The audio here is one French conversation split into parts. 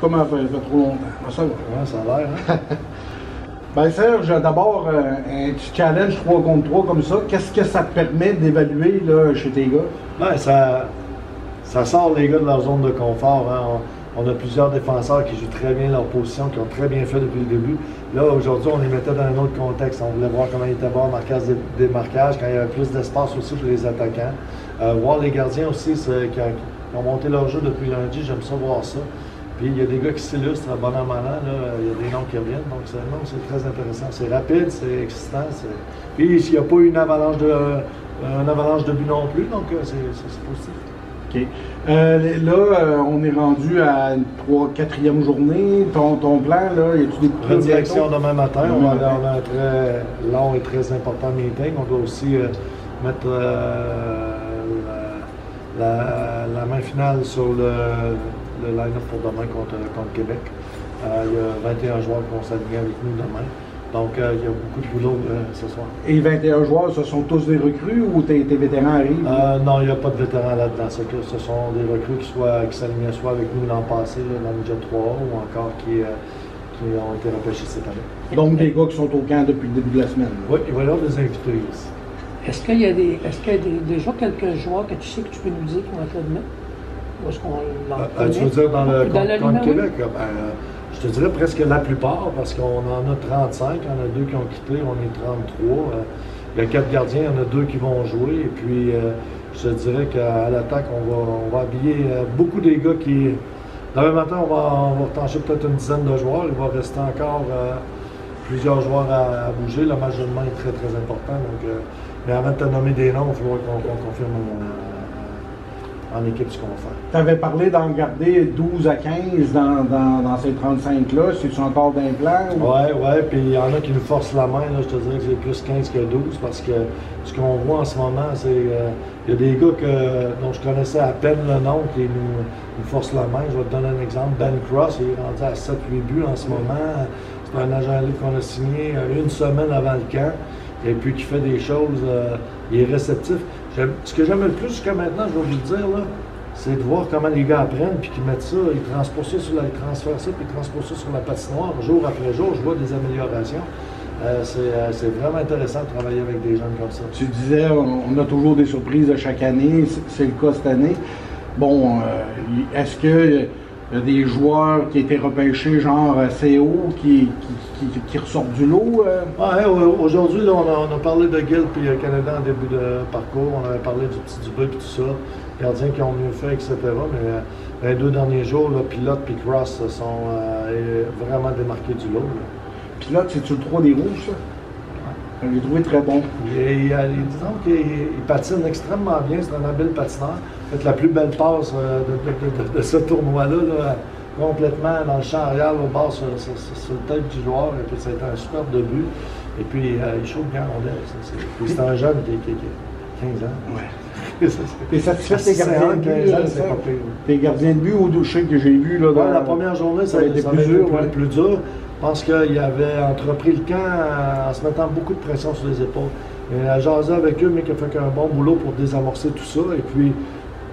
Comment ça fait trop longtemps? Ça va. Ouais, ça a l'air, hein? Ben Serge, d'abord, un petit challenge 3 contre 3 comme ça, qu'est-ce que ça te permet d'évaluer là, chez tes gars? Ben, ça sort les gars de leur zone de confort. Hein. On a plusieurs défenseurs qui jouent très bien leur position, qui ont très bien fait depuis le début. Là, aujourd'hui, on les mettait dans un autre contexte. On voulait voir comment ils étaient bons en démarquage, quand il y avait plus d'espace aussi pour les attaquants. Voir les gardiens aussi qui ont monté leur jeu depuis lundi, j'aime ça voir ça. Puis il y a des gars qui s'illustrent bon an, mal an, il y a des noms qui reviennent, donc c'est très intéressant. C'est rapide, c'est excitant. Puis il n'y a pas eu une avalanche de buts non plus, donc c'est positif. OK. Là, on est rendu à une 4e journée. Ton plan, là, y a-tu des coups de Redirection demain matin. On a un très long et très important meeting. On doit aussi mettre la main finale sur le line-up pour demain contre Québec. Il y a 21 joueurs qui vont s'aligner avec nous demain. Donc, il y a beaucoup de boulot ce soir. Et 21 joueurs, ce sont tous des recrues ou tes vétérans arrivent? Non, il n'y a pas de vétérans là-dedans. Ce sont des recrues qui s'alignaient soit avec nous l'an passé, dans le Midget 3 ou encore qui ont été repêchés cette année. Donc, des gars qui sont au camp depuis le début de la semaine. Là. Oui, il va y avoir des invités ici. Est-ce qu'il y a déjà quelques joueurs que tu sais que tu peux nous dire qui vont être là demain? Ou est-ce qu'on tu veux dire dans le contre Québec? Oui. Je te dirais presque la plupart, parce qu'on en a 35, il y en a 2 qui ont quitté, on est 33. Il y a 4 gardiens, il y en a 2 qui vont jouer. Et puis, je te dirais qu'à l'attaque, on va habiller beaucoup des gars qui... Demain matin, on va retancher peut-être une dizaine de joueurs. Il va rester encore plusieurs joueurs à bouger. Le match de demain est très, très important. Donc, mais avant de te nommer des noms, il faudra qu'on confirme en équipe ce qu'on va faire. Tu avais parlé d'en garder 12 à 15 dans ces 35-là. C'est-tu encore d'un plan? Oui, puis il y en a qui nous forcent la main. Là, je te dirais que c'est plus 15 que 12 parce que ce qu'on voit en ce moment, c'est il y a des gars dont je connaissais à peine le nom qui nous forcent la main. Je vais te donner un exemple. Ben Cross, il est rendu à 7-8 buts en ce moment. C'est un agent libre qu'on a signé une semaine avant le camp et puis qui fait des choses. Il est réceptif. Ce que j'aime le plus jusqu'à maintenant, je vais vous le dire, c'est de voir comment les gars apprennent, puis qu'ils mettent ça, ils transposent ça puis ils transposent ça sur la patinoire, jour après jour, je vois des améliorations. C'est vraiment intéressant de travailler avec des jeunes comme ça. Tu disais, on a toujours des surprises chaque année, c'est le cas cette année. Bon, est-ce que il y a des joueurs qui étaient repêchés, genre CO, qui ressortent du lot? Aujourd'hui, là, on a parlé de Gill et Canada en début de parcours. On avait parlé du petit Dubé et tout ça. Gardiens qui ont mieux fait, etc. Mais les 2 derniers jours, là, Pilote et Cross sont vraiment démarqués du lot. Là. Pilote, c'est-tu le 3 des rouges, ça? Je l'ai trouvé très bon. Disons qu'il patine extrêmement bien, c'est un habile patineur. Peut-être la plus belle passe de ce tournoi-là, là, complètement dans le champ arrière, au bas sur le tête du joueur. Et puis ça a été un superbe debut. Et puis il chauffe bien rondelle. C'est un jeune qui a 15 ans. Ouais. T'es satisfait de tes gardiens de but? Tes gardiens de but au doucher que j'ai vu là, dans la première journée, ça a été plus dur. Je pense qu'il avait entrepris le camp en se mettant beaucoup de pression sur les épaules. Il a jasé avec eux, mais qui a fait un bon boulot pour désamorcer tout ça. Et puis,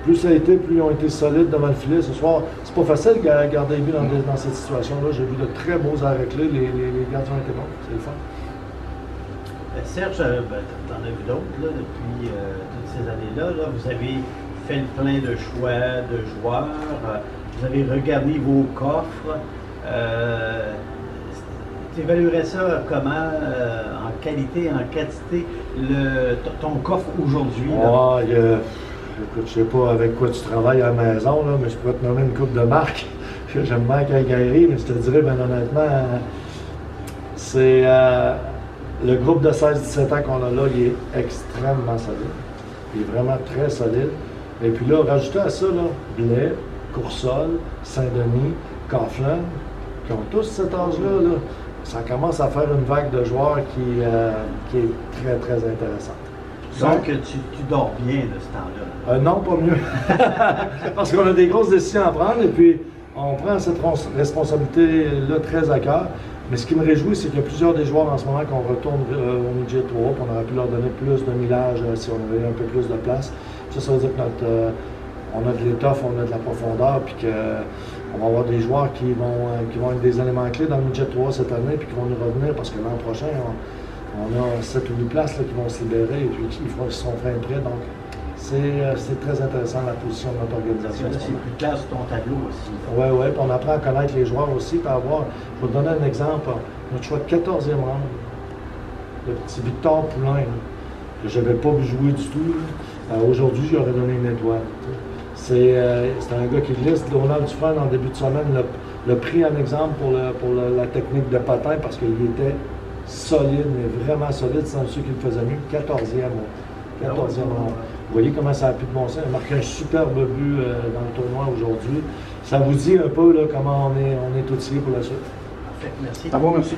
plus ça a été, plus ils ont été solides devant le filet. Ce soir, c'est pas facile de garder les buts dans cette situation-là. J'ai vu de très beaux arrêts-clés. Les gardiens étaient bons. C'est le fun. Serge, tu en as vu d'autres depuis toutes ces années-là. Là. Vous avez fait plein de choix de joueurs. Vous avez regardé vos coffres. Tu évaluerais ça comment, en qualité, en quantité, ton coffre aujourd'hui? Écoute, je sais pas avec quoi tu travailles à la maison, là, mais je pourrais te nommer une coupe de marque. J'aime bien Calgary, mais je te dirais, bien honnêtement, c'est le groupe de 16-17 ans qu'on a là, il est extrêmement solide. Il est vraiment très solide. Et puis là, rajouter à ça, là, Blais, Coursol, Saint-Denis, Coughlin, qui ont tous cet âge-là, là, ça commence à faire une vague de joueurs qui est très, très intéressante. Donc, tu dors bien de ce temps-là? Non, pas mieux. Parce qu'on a des grosses décisions à prendre et puis on prend cette responsabilité-là très à cœur. Mais ce qui me réjouit, c'est qu'il y a plusieurs des joueurs en ce moment qu'on retourne au Midget 3, puis on aurait pu leur donner plus de millage si on avait un peu plus de place. Ça veut dire que on a de l'étoffe, on a de la profondeur, puis qu'on va avoir des joueurs qui vont être des éléments clés dans le Midget 3 cette année, puis qui vont nous revenir, parce que l'an prochain, on a 7 ou 8 places là, qui vont se libérer, et puis ils seront prêts. Donc, c'est très intéressant la position de notre organisation. C'est plus clair sur ton tableau aussi. Oui, puis on apprend à connaître les joueurs aussi, puis je vais te donner un exemple. Notre choix de 14e rang, le petit Victor Poulain, là, que je n'avais pas vu jouer du tout. Aujourd'hui, j'aurais donné une étoile. C'est un gars qui glisse. Donald Dufresne, en début de semaine, l'a pris en exemple pour la technique de patin parce qu'il était solide, mais vraiment solide. C'est ceux qui le faisaient mieux. 14e rang. Vous voyez comment ça a pu de bon sens. Il a marqué un superbe but dans le tournoi aujourd'hui. Ça vous dit un peu là, comment on est outillé pour la suite. Parfait, merci. Ça va, merci.